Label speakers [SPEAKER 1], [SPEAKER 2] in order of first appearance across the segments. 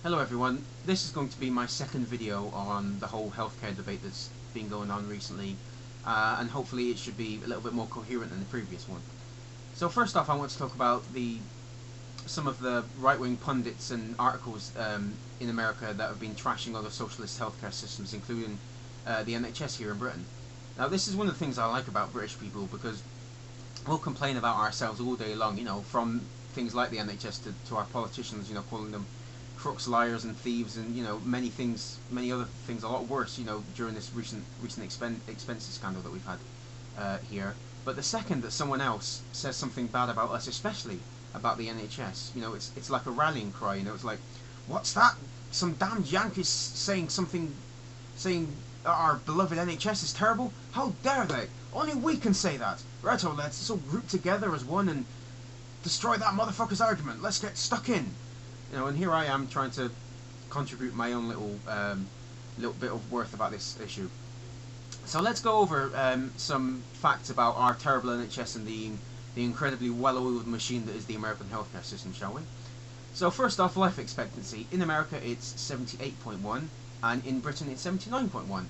[SPEAKER 1] Hello everyone, this is going to be my second video on the whole healthcare debate that's been going on recently, and hopefully it should be a little bit more coherent than the previous one. So first off, I want to talk about some of the right-wing pundits and articles in America that have been trashing other socialist healthcare systems, including the NHS here in Britain. Now this is one of the things I like about British people, because we'll complain about ourselves all day long, from things like the NHS to our politicians, calling them crooks, liars and thieves, and many other things a lot worse, during this recent expenses scandal that we've had here. But the second that someone else says something bad about us, especially about the NHS, it's like a rallying cry. It's like, what's that? Some damned Yankees saying our beloved NHS is terrible? How dare they? Only we can say that. Righto, let's all group together as one and destroy that motherfucker's argument. Let's get stuck in. And here I am trying to contribute my own little bit of worth about this issue. So let's go over some facts about our terrible NHS and the incredibly well-oiled machine that is the American healthcare system, shall we? So first off, life expectancy. In America it's 78.1, and in Britain it's 79.1.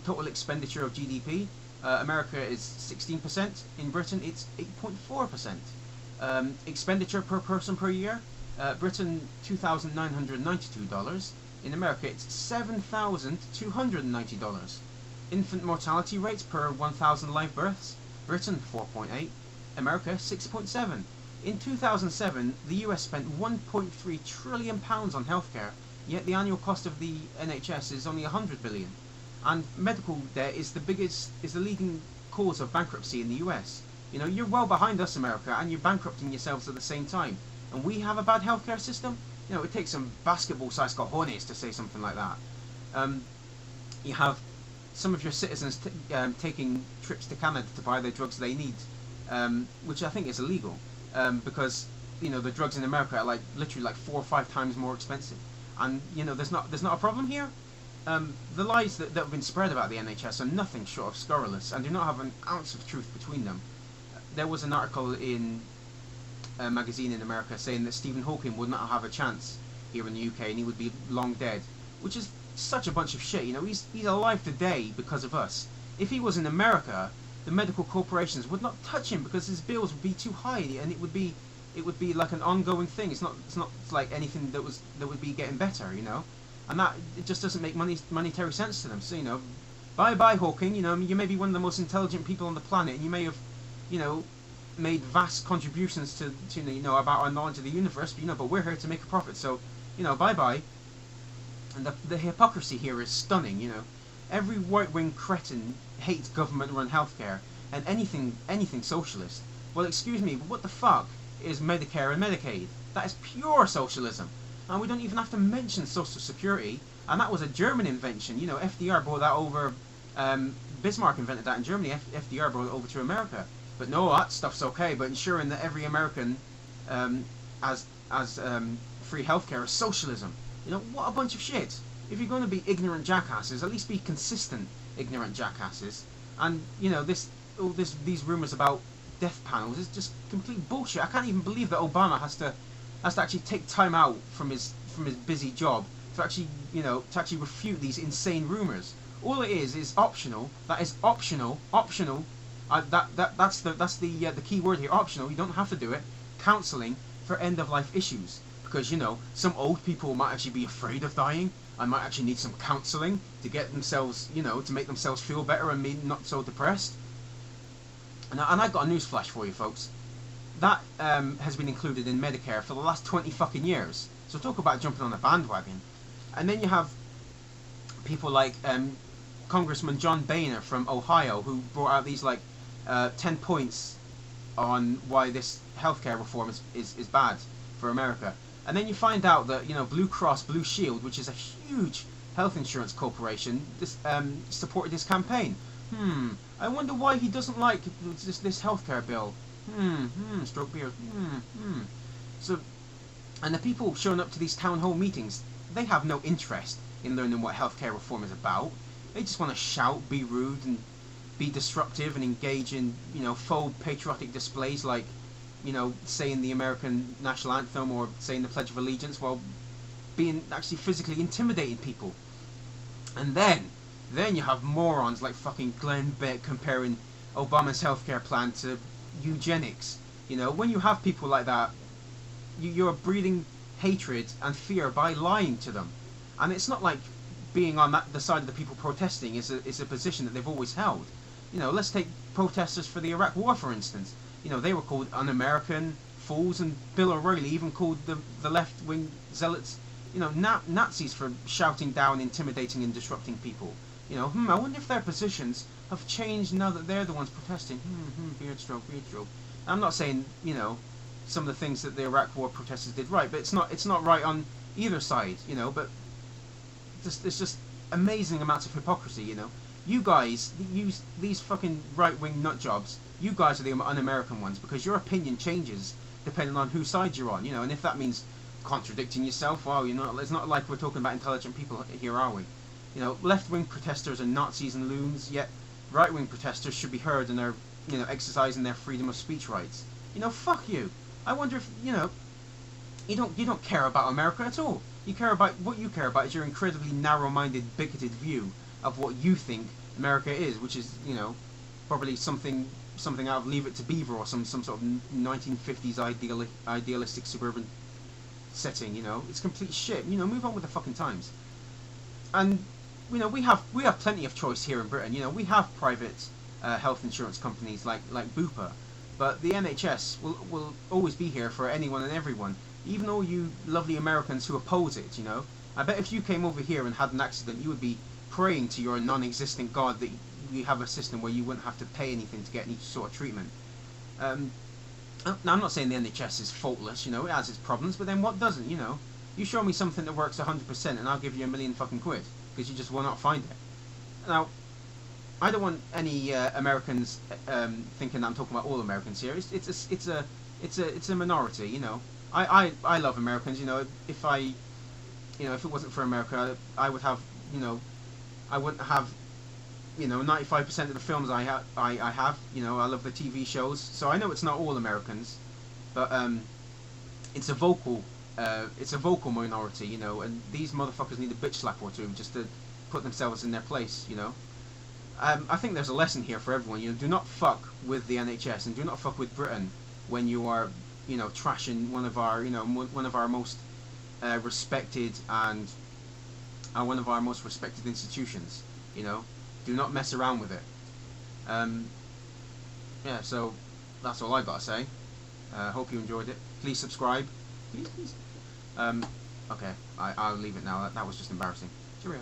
[SPEAKER 1] Total expenditure of GDP, America is 16%, in Britain it's 8.4%. Expenditure per person per year, Britain $2,992, in America it's $7,290. Infant mortality rates per 1,000 live births, Britain 4.8, America 6.7. In 2007, the US spent 1.3 trillion pounds on healthcare, yet the annual cost of the NHS is only 100 billion. And medical debt is the leading cause of bankruptcy in the US. You're well behind us, America, and you're bankrupting yourselves at the same time. And we have a bad healthcare system? It takes some basketball-sized cojones to say something like that. You have some of your citizens taking trips to Canada to buy the drugs they need, which I think is illegal, because the drugs in America are literally 4 or 5 times more expensive. And there's not a problem here. The lies that have been spread about the NHS are nothing short of scurrilous and do not have an ounce of truth between them. There was an article in a magazine in America saying that Stephen Hawking would not have a chance here in the UK and he would be long dead, which is such a bunch of shit. He's alive today because of us. If he was in America, the medical corporations would not touch him because his bills would be too high, and it would be like an ongoing thing. It's not like anything that would be getting better, and that it just doesn't make monetary sense to them. So bye bye Hawking. You may be one of the most intelligent people on the planet, and you may have made vast contributions to about our knowledge of the universe, but we're here to make a profit, so bye bye. And the hypocrisy here is stunning. Every right-wing cretin hates government-run healthcare and anything socialist. Well, excuse me, but what the fuck is Medicare and Medicaid? That is pure socialism, and we don't even have to mention Social Security, and that was a German invention. FDR brought that over. Bismarck invented that in Germany. FDR brought it over to America. But no, that stuff's okay. But ensuring that every American has free healthcare is socialism. What a bunch of shit. If you're going to be ignorant jackasses, at least be consistent ignorant jackasses. And these rumors about death panels is just complete bullshit. I can't even believe that Obama has to actually take time out from his busy job to actually refute these insane rumors. All it is optional. That is optional. Optional. That's the key word here. Optional. You don't have to do it. Counselling for end of life issues, because some old people might actually be afraid of dying and might actually need some counselling to get themselves to make themselves feel better and be not so depressed. And I've got a newsflash for you folks. That has been included in Medicare for the last 20 fucking years. So talk about jumping on a bandwagon. And then you have people like Congressman John Boehner from Ohio, who brought out these 10 points on why this healthcare reform is bad for America. And then you find out that Blue Cross Blue Shield, which is a huge health insurance corporation, supported his campaign. I wonder why he doesn't like this healthcare bill. Stroke beer. So, and the people showing up to these town hall meetings, they have no interest in learning what healthcare reform is about. They just want to shout, be rude, and be disruptive, and engage in faux patriotic displays like saying the American national anthem or saying the Pledge of Allegiance while being actually physically intimidating people. And then you have morons like fucking Glenn Beck comparing Obama's healthcare plan to eugenics. You know, when you have people like that, you're breeding hatred and fear by lying to them. And it's not like being on the side of the people protesting is a position that they've always held. You know, let's take protesters for the Iraq War, for instance. You know, they were called un-American, fools, and Bill O'Reilly even called the left-wing zealots, you know, Nazis for shouting down, intimidating, and disrupting people. You know, I wonder if their positions have changed now that they're the ones protesting. Beard stroke. I'm not saying, you know, some of the things that the Iraq War protesters did right, but it's not right on either side, you know. But there's just amazing amounts of hypocrisy, you know. You guys, these fucking right-wing nut jobs, you guys are the un-American ones, because your opinion changes depending on whose side you're on, you know. And if that means contradicting yourself, well, you know, it's not like we're talking about intelligent people here, are we? You know, left-wing protesters are Nazis and loons, yet right-wing protesters should be heard and they're, you know, exercising their freedom of speech rights. You know, fuck you. I wonder if, you know, you don't care about America at all. You care about, what you care about is your incredibly narrow-minded, bigoted view of what you think America is, which is, you know, probably something out of Leave It to Beaver or some sort of 1950s idealistic suburban setting. You know, it's complete shit. You know, move on with the fucking times. And you know, we have plenty of choice here in Britain. You know, we have private health insurance companies like Bupa, but the NHS will always be here for anyone and everyone, even all you lovely Americans who oppose it. You know, I bet if you came over here and had an accident, you would be praying to your non-existent God that you have a system where you wouldn't have to pay anything to get any sort of treatment. Now, I'm not saying the NHS is faultless, you know, it has its problems, but then what doesn't, you know? You show me something that works 100% and I'll give you £1 million fucking quid, because you just will not find it. Now, I don't want any Americans thinking that I'm talking about all Americans here. It's a minority, you know. I love Americans, you know. If it wasn't for America, I would have, you know, I wouldn't have, you know, 95% of the films I have, you know. I love the TV shows, so I know it's not all Americans, but it's a vocal minority, you know, and these motherfuckers need a bitch slap or two just to put themselves in their place, you know. I think there's a lesson here for everyone, you know. Do not fuck with the NHS and do not fuck with Britain when you are, you know, trashing one of our most respected and one of our most respected institutions, you know. Do not mess around with it. Yeah, so that's all I gotta say. Hope you enjoyed it. Please subscribe. Please. Okay, I'll leave it now. That was just embarrassing. Cheerio.